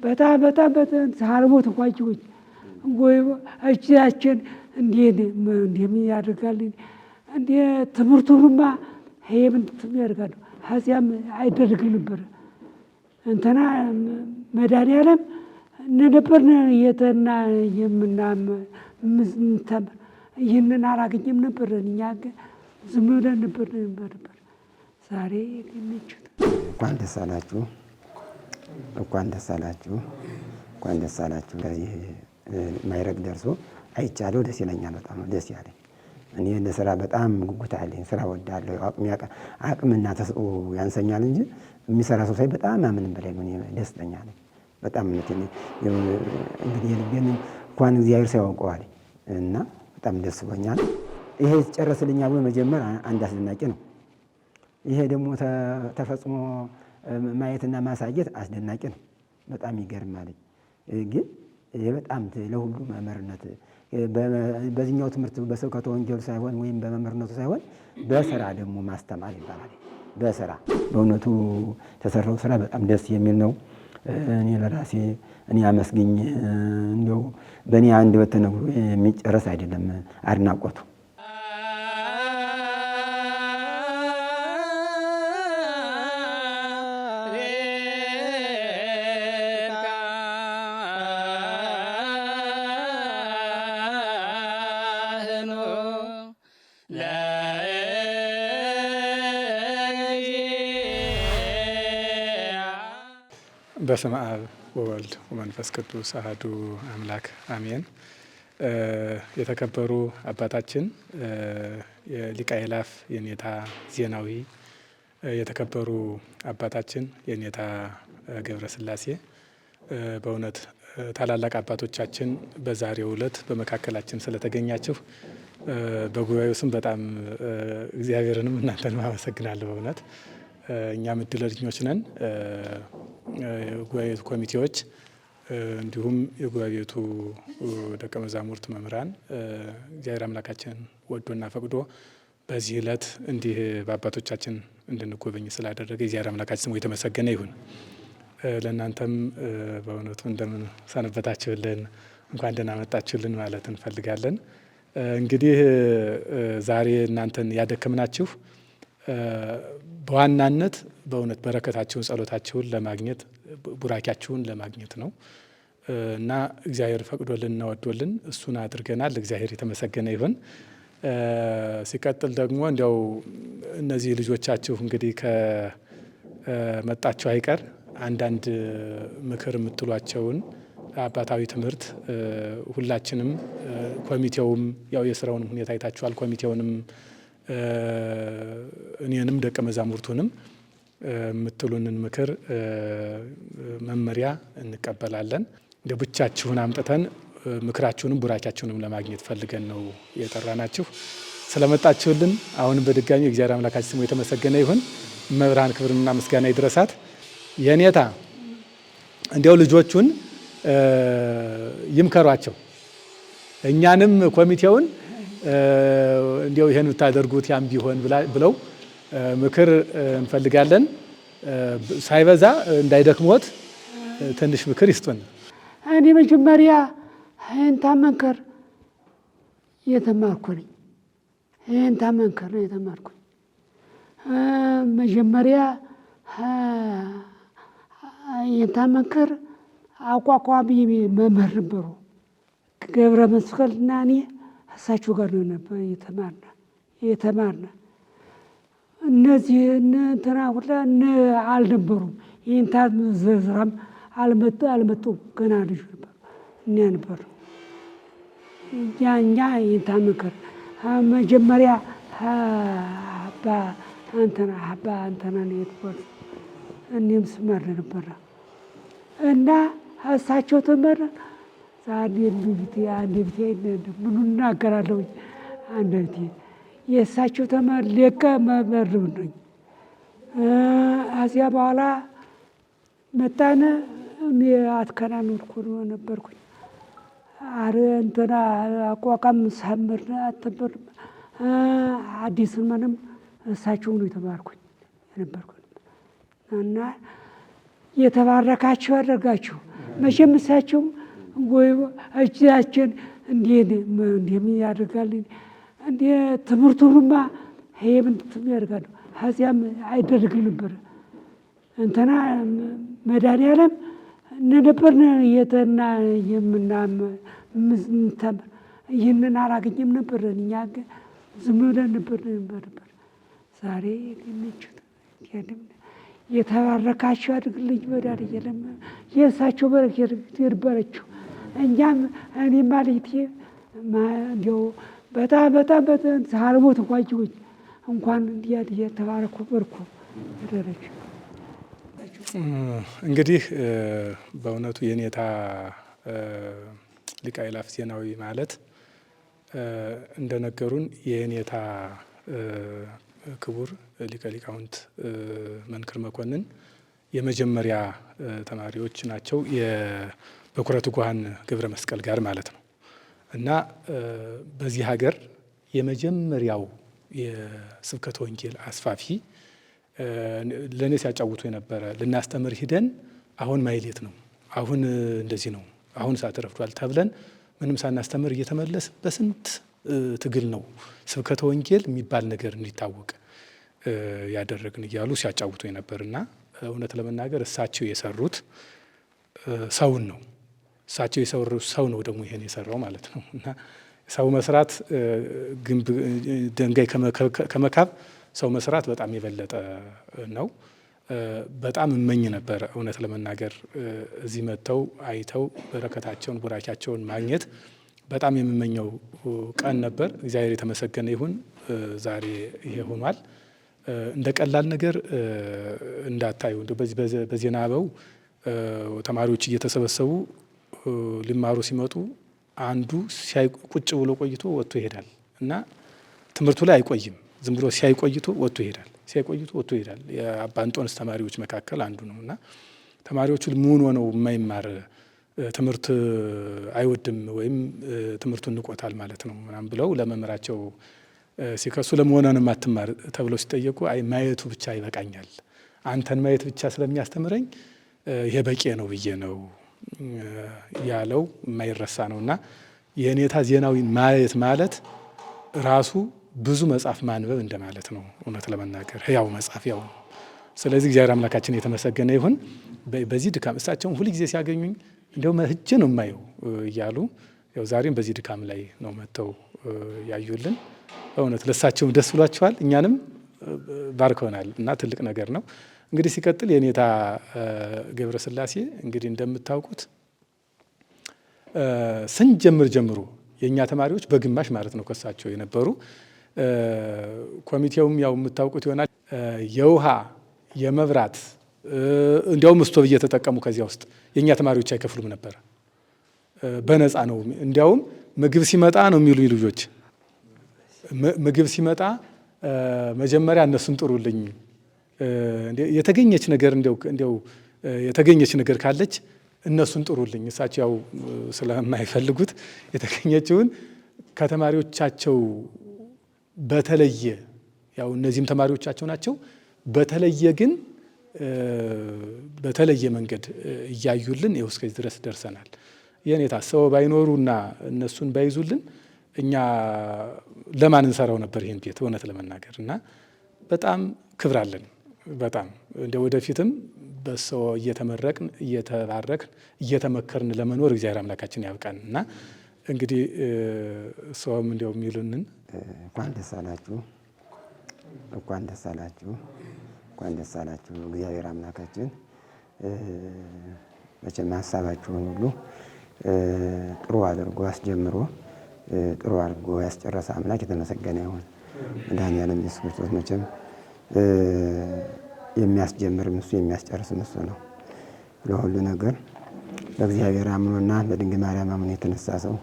በጣም በጣም በጣም ሳልሞት ቋጭሁኝ ወይ እጃችን እንዴም ያደርጋል እንዴ ትምህርቱንማ ምን ያደርጋሉ ሀዚያም አይደረግም ነበር እንትና መድኃኒዓለም ነበር የተና የምናም ይህንን አላገኘም ነበር እኛ ዝም ብለን ነበር ዛሬ የሚችል እንኳን ደስ አላችሁ እንኳን ደስ አላችሁ እንኳን ደስ አላችሁ ለዚህ ማይረግ ደርሶ አይቻለሁ ደስ ይለኛል በጣም ደስ ያለኝ እኔ ለስራ በጣም ጉጉት አለኝ ስራ ወዳለሁ አቅምና ተስጦ ያንሰኛል እንጂ የሚሰራ ሰው ሳይ በጣም አምንም በላይ ምን ደስተኛ ነኝ በጣም እንግዲህ የልቤን እንኳን እግዚአብሔር ሳያውቀዋል እና በጣም ደስ ብሎኛል ይሄ ጨረስልኛል ብሎ መጀመር አንድ አስደናቂ ነው ይሄ ደግሞ ተፈጽሞ ማየትና ማሳየት አስደናቂ ነው በጣም ይገርማል ግን ይሄ በጣም ለሁሉ መምህርነት በዚህኛው ትምህርት በስብከተ ወንጌል ሳይሆን ወይም በመምህርነቱ ሳይሆን በስራ ደግሞ ማስተማር ይባላል በስራ በእውነቱ ተሰራው ስራ በጣም ደስ የሚል ነው እኔ ለራሴ እኔ አመስግኝ እንደው በእኔ አንድ በተነግሮ የሚጨረስ አይደለም አድናቆቱ በስመ አብ ወወልድ ወመንፈስ ቅዱስ አሐዱ አምላክ አሜን። የተከበሩ አባታችን የሊቀ አእላፍ የኔታ ዜናዊ፣ የተከበሩ አባታችን የኔታ ገብረ ሥላሴ፣ በእውነት ታላላቅ አባቶቻችን በዛሬው ዕለት በመካከላችን ስለተገኛችሁ በጉባኤው ስም በጣም እግዚአብሔርንም እናንተንም አመሰግናለሁ። በእውነት እኛም እድለኞች ነን። የጉባኤ ኮሚቴዎች እንዲሁም የጉባኤ ቤቱ ደቀ መዛሙርት መምህራን እግዚአብሔር አምላካችን ወዶና ፈቅዶ በዚህ ዕለት እንዲህ በአባቶቻችን እንድንጎበኝ ስላደረገ እግዚአብሔር አምላካችን ስሙ የተመሰገነ ይሁን። ለእናንተም በእውነቱ እንደምን ሰነበታችሁልን፣ እንኳን ደህና መጣችሁልን ማለት እንፈልጋለን። እንግዲህ ዛሬ እናንተን ያደከምናችሁ በዋናነት በእውነት በረከታችሁን ጸሎታችሁን ለማግኘት ቡራኪያችሁን ለማግኘት ነው እና እግዚአብሔር ፈቅዶልን እና ወዶልን እሱን አድርገናል። እግዚአብሔር የተመሰገነ ይሁን። ሲቀጥል ደግሞ እንዲያው እነዚህ ልጆቻችሁ እንግዲህ ከመጣችሁ አይቀር አንዳንድ ምክር የምትሏቸውን አባታዊ ትምህርት ሁላችንም ኮሚቴውም ያው የስራውን ሁኔታ አይታችኋል። ኮሚቴውንም እኔንም ደቀ መዛሙርቱንም የምትሉንን ምክር መመሪያ እንቀበላለን። እንደ ብቻችሁን አምጥተን ምክራችሁንም ቡራኪያችሁንም ለማግኘት ፈልገን ነው የጠራናችሁ። ስለመጣችሁልን አሁንም በድጋሚ እግዚአብሔር አምላካችን ስሙ የተመሰገነ ይሁን። መብርሃን ክብርና ምስጋና ይድረሳት። የኔታ እንዲያው ልጆቹን ይምከሯቸው፣ እኛንም ኮሚቴውን እንዲያው ይሄን ብታደርጉት ያም ቢሆን ብለው ምክር እንፈልጋለን። ሳይበዛ እንዳይደክሞት ትንሽ ምክር ይስጡን። እኔ መጀመሪያ ይህን ታመንከር የተማርኩ ነኝ። ይህን ታመንከር ነው የተማርኩኝ። መጀመሪያ ይህን ታመንከር አቋቋሚ መምህር ነበሩ ገብረ መስቀልና እኔ እሳቸው ጋር ነው ነበር የተማርነ። እነዚህ እንትና ሁላ አልነበሩም። ይህን ታዝራም አልመጡም። ገና ልጅ ነበር እኛ ነበር እኛ ይህን ታመንከር መጀመሪያ አባ አንተና ነው የተባሉ እኔም ስመር ነበረ እና እሳቸው ተመረ ዛሬ አንድ ቤቴ ምን እናገራለሁ አንድ ቤቴ የእሳቸው ተመር ሌቀ መመርብ ነኝ። አዚያ በኋላ መጣነ አትከናኖርኩ ነበርኩኝ። እንትና አቋቋም ሳምር አትበር አዲስን ምንም እሳቸው ነው የተማርኩኝ የነበርኩኝ እና የተባረካችሁ ያደርጋችሁ። መቼም እሳቸው ወይ እጃችን እንዲህ ያደርጋል እንደ ትምህርቱንማ ይሄ ምንድን ያደርጋሉ። ከዚያም አይደረግም ነበር። እንትና መድኃኒዓለም ነበር የተና የምንተምር ይህንን አላገኘም ነበር። እኛ ዝም ብለን ነበር። ዛሬ ግንችት የተባረካቸው አድርግልኝ መድኃኒዓለም የእሳቸው በረከት ይድረሳቸው። እኛም እኔ ማለት እንዲያው በጣም ሳልሞት እንኳን እንዲህ የተባረኩ በርኩ ደረጃ እንግዲህ በእውነቱ የኔታ ሊቀ አእላፍ ዜናዊ ማለት እንደነገሩን የኔታ ክቡር ሊቀ ሊቃውንት መንክር መኮንን የመጀመሪያ ተማሪዎች ናቸው። በኩረ ትጉሃን ገብረ መስቀል ጋር ማለት ነው። እና በዚህ ሀገር የመጀመሪያው የስብከተ ወንጌል አስፋፊ ለእኔ ሲያጫውቱ የነበረ ልናስተምር ሂደን አሁን ማይሌት ነው፣ አሁን እንደዚህ ነው፣ አሁን ሰዓት ረፍዷል ተብለን ምንም ሳናስተምር እየተመለስ በስንት ትግል ነው ስብከተ ወንጌል የሚባል ነገር እንዲታወቅ ያደረግን እያሉ ሲያጫውቱ የነበርና እውነት ለመናገር እሳቸው የሰሩት ሰውን ነው። እሳቸው የሰሩት ሰው ነው ደግሞ ይሄን የሰራው ማለት ነው። እና ሰው መስራት ግንብ ድንጋይ ከመካብ ሰው መስራት በጣም የበለጠ ነው። በጣም እመኝ ነበር እውነት ለመናገር እዚህ መጥተው አይተው በረከታቸውን ቡራኪያቸውን ማግኘት በጣም የምመኘው ቀን ነበር። እግዚአብሔር የተመሰገነ ይሁን። ዛሬ ይሄ ሆኗል። እንደ ቀላል ነገር እንዳታዩ። በዜና አበው ተማሪዎች እየተሰበሰቡ ሊማሩ ሲመጡ አንዱ ቁጭ ብሎ ቆይቶ ወጥቶ ይሄዳል እና ትምህርቱ ላይ አይቆይም። ዝም ብሎ ሲያይ ቆይቶ ወጥቶ ይሄዳል። ሲያይ ቆይቶ ወጥቶ ይሄዳል። የአባ እንጦንስ ተማሪዎች መካከል አንዱ ነው እና ተማሪዎቹ ምን ሆነው የማይማር ትምህርት አይወድም ወይም ትምህርቱን ንቆታል ማለት ነው ምናምን ብለው ለመምህራቸው ሲከሱ ለመሆኑን የማትማር ተብለው ሲጠየቁ አይ ማየቱ ብቻ ይበቃኛል፣ አንተን ማየት ብቻ ስለሚያስተምረኝ ይሄ በቂ ነው ብዬ ነው ያለው የማይረሳ ነው። እና የኔታ ዜናዊ ማየት ማለት ራሱ ብዙ መጽሐፍ ማንበብ እንደማለት ነው እውነት ለመናገር ህያው መጽሐፍ ያው። ስለዚህ እግዚአብሔር አምላካችን የተመሰገነ ይሁን። በዚህ ድካም እሳቸውን ሁል ጊዜ ሲያገኙኝ እንዲያው ሄጄ ነው የማየው እያሉ ያው ዛሬም በዚህ ድካም ላይ ነው መጥተው ያዩልን። በእውነት ለእሳቸውም ደስ ብሏቸዋል፣ እኛንም ባርከውናል እና ትልቅ ነገር ነው። እንግዲህ ሲቀጥል የኔታ ገብረ ሥላሴ እንግዲህ እንደምታውቁት ስንጀምር ጀምሮ የእኛ ተማሪዎች በግማሽ ማለት ነው ከሳቸው የነበሩ ኮሚቴውም ያው የምታውቁት ይሆናል። የውሃ የመብራት እንዲያውም ስቶቭ እየተጠቀሙ ከዚያ ውስጥ የእኛ ተማሪዎች አይከፍሉም ነበር፣ በነፃ ነው። እንዲያውም ምግብ ሲመጣ ነው የሚሉ ልጆች ምግብ ሲመጣ መጀመሪያ እነሱን ጥሩልኝ፣ የተገኘች ነገር እንዲያው የተገኘች ነገር ካለች እነሱን ጥሩልኝ። እሳቸው ያው ስለማይፈልጉት የተገኘችውን ከተማሪዎቻቸው በተለየ ያው እነዚህም ተማሪዎቻቸው ናቸው። በተለየ ግን በተለየ መንገድ እያዩልን ይኸው እስከዚህ ድረስ ደርሰናል። የኔታ ሰው ባይኖሩና እነሱን ባይዙልን እኛ ለማን እንሰራው ነበር ይሄን ቤት እውነት ለመናገር እና በጣም ክብር አለን። በጣም እንደ ወደፊትም በሰው እየተመረቅን እየተባረክን እየተመከርን ለመኖር እግዚአብሔር አምላካችን ያብቃን እና እንግዲህ ሰውም እንዲያው የሚሉንን እንኳን ደስ አላችሁ፣ እንኳን ደስ አላችሁ፣ እንኳን ደስ አላችሁ። እግዚአብሔር አምላካችን መቼም ሀሳባችሁን ሁሉ ጥሩ አድርጎ አስጀምሮ ጥሩ አድርጎ ያስጨረሰ አምላክ የተመሰገነ ይሁን። መድኃኒዓለም ኢየሱስ ክርስቶስ መቼም የሚያስጀምርም እሱ የሚያስጨርስም እሱ ነው። ለሁሉ ነገር በእግዚአብሔር አምኖና በድንግል ማርያም አምኖ የተነሳ ሰው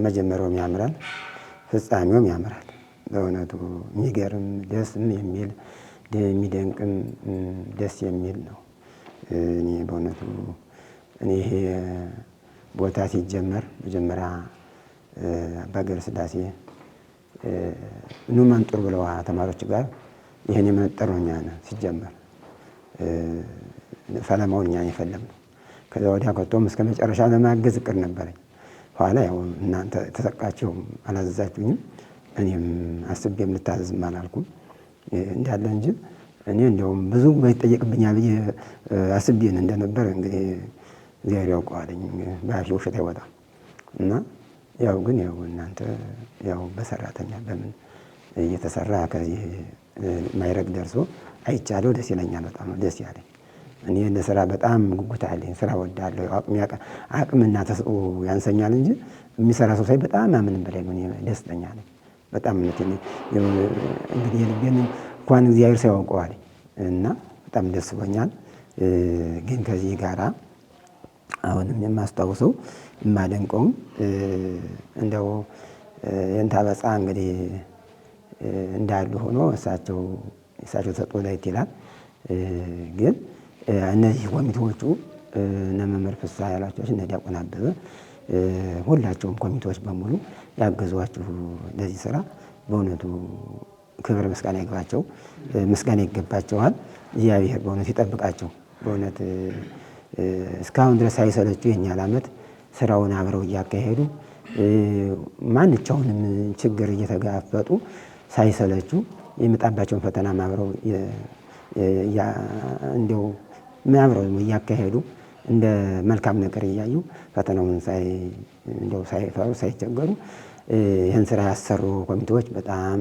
መጀመሪያውም ያምራል፣ ፍጻሜውም ያምራል። በእውነቱ የሚገርም ደስም የሚል የሚደንቅም ደስ የሚል ነው። እኔ በእውነቱ ይሄ ቦታ ሲጀመር መጀመሪያ አባ ገብረ ሥላሴ ኑ መንጡር ብለው ተማሪዎች ጋር ይህን የመጠር ነው እኛ ሲጀመር ፈለማውን እኛ የፈለግነው ከዛ ወዲያ ከቶም እስከ መጨረሻ ለማገዝ እቅድ ነበረኝ። ኋላ ያው እናንተ ተሰቃችሁ አላዘዛችሁኝም፣ እኔም አስቤም ልታዘዝም አላልኩም እንዳለ እንጂ እኔ እንደውም ብዙ ይጠየቅብኛል ብዬ አስቤን እንደነበር እንግዲህ እግዚአብሔር ያውቀዋለኝ። በአፌ ውሸት አይወጣም እና ያው ግን ያው እናንተ ያው በሰራተኛ በምን እየተሰራ ከዚህ ማይረግ ደርሶ አይቻለሁ። ደስ ይለኛል። በጣም ደስ ያለኝ እኔ ለስራ በጣም ጉጉት አለኝ። ስራ ወዳለሁ። አቅምና ተሰጥኦ ያንሰኛል እንጂ የሚሰራ ሰው ሳይ በጣም አምንም በላይ ነው ደስተኛ ነኝ። በጣም እንግዲህ ልቤን እንኳን እግዚአብሔር ሳያውቀዋል እና በጣም ደስ ብሎኛል። ግን ከዚህ ጋራ አሁንም የማስታውሰው የማደንቀውም እንደው የንታበጻ እንግዲህ እንዳሉ ሆኖ እሳቸው ተሰጥኦ ለየት ይላል። ግን እነዚህ ኮሚቴዎቹ እነ መምህር ፍስሐ ያሏቸው እነ ዲያቆን አበበ ሁላቸውም ኮሚቴዎች በሙሉ ያገዟችሁ ለዚህ ስራ በእውነቱ ክብር ምስጋና ይግባቸው፣ ምስጋና ይገባቸዋል። እግዚአብሔር በእውነት ይጠብቃቸው። በእውነት እስካሁን ድረስ ሳይሰለቹ ይህን ያህል ዓመት ስራውን አብረው እያካሄዱ ማንኛውንም ችግር እየተጋፈጡ ሳይሰለቹ የመጣባቸውን ፈተና አብረው እንደው አብረው እያካሄዱ እንደ መልካም ነገር እያዩ ፈተናውን ሳይፈሩ ሳይቸገሩ ይህን ስራ ያሰሩ ኮሚቴዎች በጣም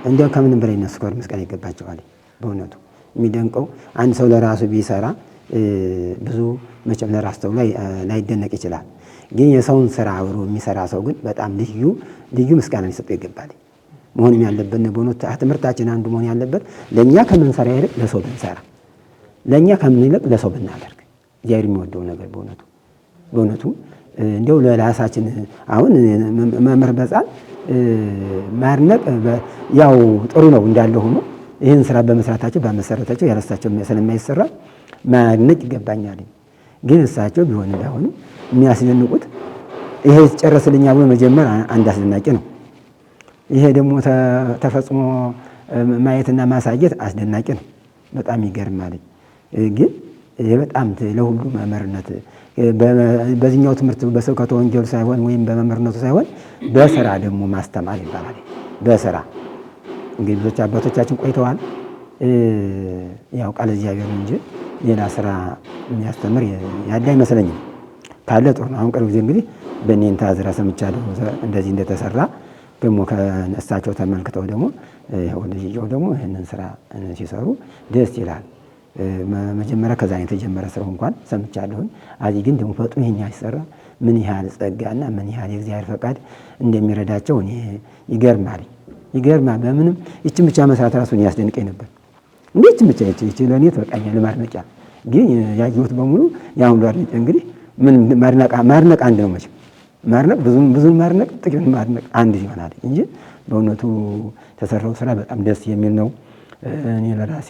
እንደው ከምንም በላይ እነሱ ክብር ምስጋና ይገባቸዋል። በእውነቱ የሚደንቀው አንድ ሰው ለራሱ ቢሰራ ብዙ መቼም ለራስ ተብሎ ላይደነቅ ይችላል። ግን የሰውን ስራ አብሮ የሚሰራ ሰው ግን በጣም ልዩ ምስጋና ሊሰጠው ይገባል። መሆንም ያለበት በእውነቱ ትምህርታችን አንዱ መሆን ያለበት ለእኛ ከምንሰራ ይልቅ ለሰው ብንሰራ፣ ለእኛ ከምን ይልቅ ለሰው ብናደርግ እግዚአብሔር የሚወደው ነገር በእውነቱ እንዲያው ለራሳችን አሁን መምህር በጻል ማድነቅ ያው ጥሩ ነው እንዳለ ሆኖ ይህን ስራ በመስራታቸው በመሰረታቸው ያለሳቸው ስለማይሰራ ማድነቅ ይገባኛል። ግን እሳቸው ቢሆን እንዳሆኑ የሚያስደንቁት ይሄ ጨረስልኛ ብሎ መጀመር አንድ አስደናቂ ነው። ይሄ ደግሞ ተፈጽሞ ማየትና ማሳየት አስደናቂ ነው። በጣም ይገርማል። ግን በጣም ለሁሉ መምህርነት በዚህኛው ትምህርት በስብከተ ወንጌል ሳይሆን ወይም በመምህርነቱ ሳይሆን በስራ ደግሞ ማስተማር ይባላል። በስራ እንግዲህ ብዙዎች አባቶቻችን ቆይተዋል። ያው ቃለ እግዚአብሔር እንጂ ሌላ ስራ የሚያስተምር ያለ አይመስለኝም። ካለ ጥሩ ነው። አሁን ቅርብ ጊዜ እንግዲህ በእኔን ታዝራ ሰምቻለሁ እንደዚህ እንደተሰራ ደግሞ ከእሳቸው ተመልክተው ደግሞ ልጅየው ደግሞ ይህንን ስራ ሲሰሩ ደስ ይላል። መጀመሪያ ከዛ የተጀመረ ስራው እንኳን ሰምቻለሁኝ። አዚ ግን ደግሞ ፈጥኖ ይሄን ያሰራ ምን ያህል ጸጋና ምን ያህል የእግዚአብሔር ፈቃድ እንደሚረዳቸው እኔ ይገርማል። በምንም ይችን ብቻ መስራት ራሱን ያስደንቀኝ ነበር። እንዴት ብቻ ይቺ ለኔ ተበቃኛል ማድነቂያ። ግን ያየሁት በሙሉ ያሁን አድነቅ እንግዲህ ምን ማድነቅ አንድ ነው መቼም ማድነቅ ብዙ ማድነቅ ጥቂት ማድነቅ አንድ ይሆናል እንጂ በእውነቱ ተሰራው ስራ በጣም ደስ የሚል ነው። እኔ ለራሴ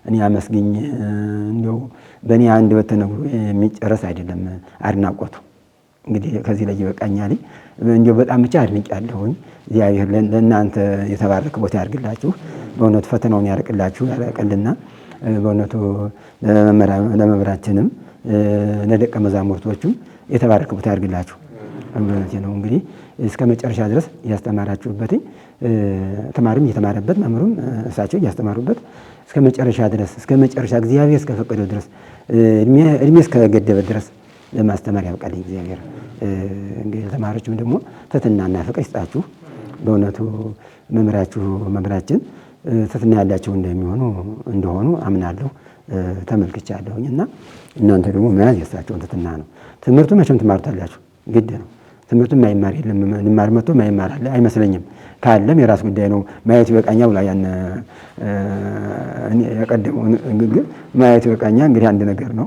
እኔ አመስግኝ እንደው በእኔ አንድ በተነግሮ የሚጨረስ አይደለም አድናቆቱ። እንግዲህ ከዚህ ላይ ይበቃኛል። እንደው በጣም ብቻ አድንቄያለሁኝ። እግዚአብሔር ለእናንተ የተባረከ ቦታ ያድርግላችሁ። በእውነቱ ፈተናውን ያርቅላችሁ ያርቅልና በእውነቱ ለመምህራችንም ለደቀ መዛሙርቶቹም የተባረከ ቦታ ያድርግላችሁ። እምነት ነው እንግዲህ እስከ መጨረሻ ድረስ ያስተማራችሁበትኝ ተማሪም እየተማረበት መምህሩም እሳቸው እያስተማሩበት እስከ መጨረሻ ድረስ እስከ መጨረሻ እግዚአብሔር እስከ ፈቀደው ድረስ እድሜ እስከ ገደበ ድረስ ለማስተማር ያብቃልኝ እግዚአብሔር። እንግዲህ ተማሪዎችም ደግሞ ትሕትናና ፍቅር ይስጣችሁ። በእውነቱ መምህራችን ትሕትና ያላቸው እንደሆኑ አምናለሁ ተመልክቻለሁኝ። እና እናንተ ደግሞ መያዝ የእሳቸውን ትሕትና ነው። ትምህርቱ መቼም ትማሩታላችሁ፣ ግድ ነው። ትምህርቱን ማይማር የለም። ልማር መጥቶ ማይማር አለ አይመስለኝም። ካለም የራስ ጉዳይ ነው። ማየት ይበቃኛ ብላ ያን ያቀደመው ግን ማየት ይበቃኛ እንግዲህ አንድ ነገር ነው።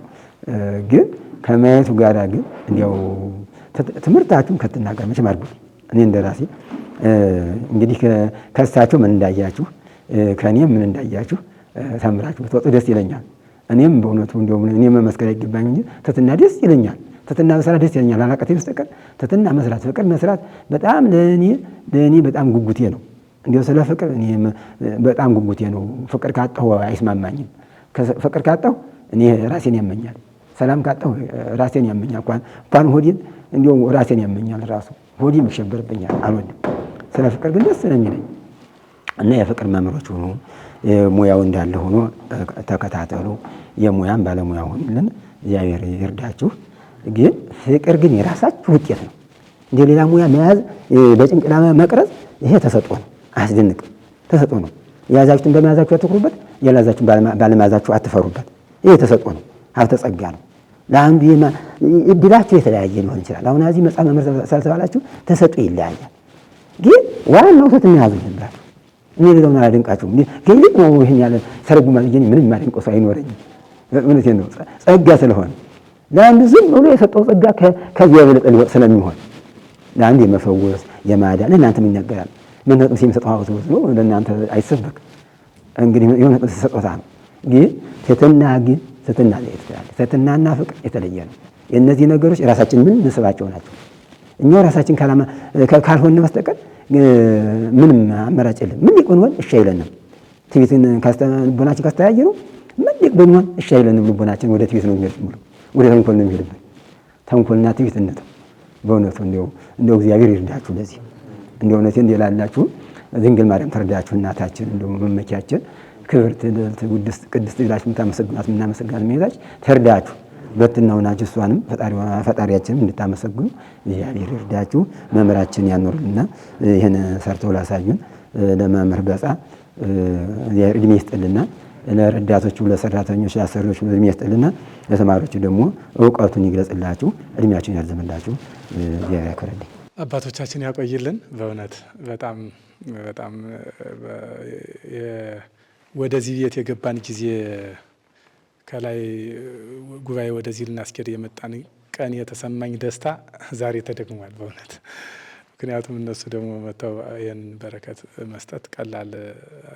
ግን ከማየቱ ጋር ግን እንዲያው ትምህርታችሁን ከትናገር መቼም አድርጉ። እኔ እንደራሴ እንግዲህ ከእሳቸው ምን እንዳያችሁ ከእኔም ምን እንዳያችሁ ተምራችሁ ብትወጡ ደስ ይለኛል። እኔም በእውነቱ እንዲያው እኔ መመስከር አይገባኝ እንጂ ትሕትና ደስ ይለኛል። ትሕትና መስራት ደስ ይለኛል። አላቀቴ በስተቀር ትሕትና መስራት ፍቅር መስራት በጣም ለእኔ በጣም ጉጉቴ ነው። እንዲያው ስለ ፍቅር እኔ በጣም ጉጉቴ ነው። ፍቅር ካጣሁ አይስማማኝም። ፍቅር ካጣሁ እኔ ራሴን ያመኛል። ሰላም ካጣሁ ራሴን ያመኛል። እንኳን ሆዴን እንዲሁ ራሴን ያመኛል። ራሱ ሆዴም ይሸበርብኛል። አልወድም። ስለ ፍቅር ግን ደስ ነው የሚለኝ እና የፍቅር መምህሮች ሆኑ። ሙያው እንዳለ ሆኖ ተከታተሉ። የሙያም ባለሙያ ሆኑልን። እግዚአብሔር ይርዳችሁ። ግን ፍቅር ግን የራሳችሁ ውጤት ነው። እንደ ሌላ ሙያ መያዝ በጭንቅላ መቅረጽ ይሄ ተሰጥኦ ነው። አያስደንቅም። ተሰጥኦ ነው። የያዛችሁትን በመያዛችሁ አትኩሩበት፣ የያዛችሁን ባለመያዛችሁ አትፈሩበት። ይሄ ተሰጥኦ ነው። ሀብተ ጸጋ ነው። ለአንዱ እድላችሁ የተለያየ ሊሆን ይችላል። አሁን እዚህ መጽሐፍ መምህር ሳልተባላችሁ ተሰጥኦ ይለያያል። ግን ዋናው ሰት የሚያዙ ይላችሁ እኔ ሌላውን አላደንቃችሁም። ግን ነው ይሄን ያለ ተረጉማ ልጅ ምንም ማደንቀው ሰው አይኖረኝም። እውነቴን ነው። ጸጋ ስለሆነ ለአንዱ ዝም ብሎ የሰጠው ጸጋ ከዚህ የበለጠ ስለሚሆን ለአንዱ የመፈወስ የማዳን ለእናንተም ይነገራል። ምን ነው የሚሰጠው ሀብት ነው ለእናንተ አይሰበክ። እንግዲህ የሆነ ቅዱስ ተሰጥኦታ ነው። ግን ትሕትና ትሕትናና ፍቅር የተለየ ነው። የእነዚህ ነገሮች ራሳችን ምን ንስባቸው ናቸው። እኛው ራሳችን ካልሆነ በስተቀር ምንም አማራጭ የለም። ምን ሊቆን እሺ አይለንም። ትዕቢትን ልቦናችን ካስተያየ ነው ምን ሊቆን እሺ አይለንም። ልቦናችን ወደ ትዕቢት ነው የሚሄድ፣ ወደ ተንኮል ነው የሚሄድበት። ተንኮልና ትዕቢትነት በእውነቱ እንደው እግዚአብሔር ይርዳችሁ። ለዚህ እንደው እውነቴን እንደላላችሁ ድንግል ማርያም ተረዳችሁ። እናታችን እንደው መመኪያችን ክብርት ቅድስት ብላችሁ የምናመሰግናት እመቤታች ተርዳችሁ በትናው ናችሁ። እሷንም ፈጣሪያችንም እንድታመሰግኑ እግዚአብሔር ይርዳችሁ። መምህራችን ያኖርልና ይህን ሰርተው ላሳዩን ለመምህር በጻ እድሜ ይስጥልና፣ ለረዳቶቹ ለሰራተኞች ለአሰሪዎቹ እድሜ ይስጥልና፣ ለተማሪዎቹ ደግሞ እውቀቱን ይግለጽላችሁ፣ እድሜያችሁን ያርዝምላችሁ። እግዚአብሔር ያክብርልኝ። አባቶቻችን ያቆይልን። በእውነት በጣም በጣም ወደዚህ ቤት የገባን ጊዜ ከላይ ጉባኤ ወደዚህ ልናስኬድ የመጣን ቀን የተሰማኝ ደስታ ዛሬ ተደግሟል በእውነት። ምክንያቱም እነሱ ደግሞ መጥተው ይህን በረከት መስጠት ቀላል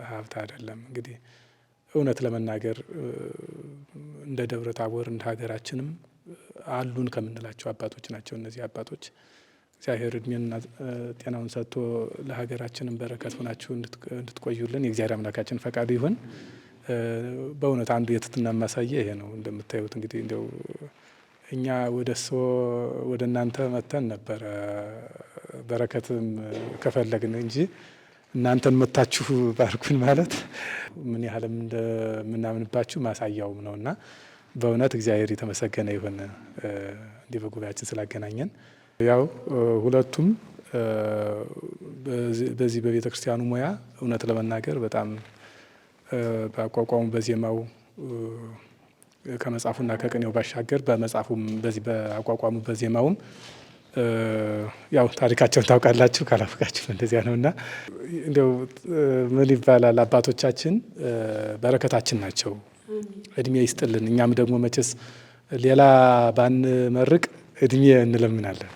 ሀብት አይደለም። እንግዲህ እውነት ለመናገር እንደ ደብረ ታቦር እንደ ሀገራችንም አሉን ከምንላቸው አባቶች ናቸው እነዚህ አባቶች። እግዚአብሔር እድሜና ጤናውን ሰጥቶ ለሀገራችንም በረከት ሆናችሁ እንድትቆዩልን የእግዚአብሔር አምላካችን ፈቃዱ ይሁን። በእውነት አንዱ የትህትና ማሳያ ይሄ ነው። እንደምታዩት እንግዲህ እንደው እኛ ወደ እናንተ መተን ነበረ በረከትም ከፈለግን እንጂ እናንተን መታችሁ ባርኩን ማለት ምን ያህልም እንደምናምንባችሁ ማሳያውም ነውና በእውነት እግዚአብሔር የተመሰገነ ይሁን እንዲህ በጉባኤያችን ስላገናኘን። ያው ሁለቱም በዚህ በቤተ ክርስቲያኑ ሙያ እውነት ለመናገር በጣም በአቋቋሙ በዜማው ከመጽሐፉና ከቅኔው ባሻገር በመጽሐፉም በዚህ በአቋቋሙ በዜማውም ያው ታሪካቸውን ታውቃላችሁ። ካላፈቃችሁ እንደዚያ ነውና እንደው ምን ይባላል አባቶቻችን በረከታችን ናቸው። እድሜ ይስጥልን። እኛም ደግሞ መቼስ ሌላ ባንመርቅ እድሜ እንለምናለን።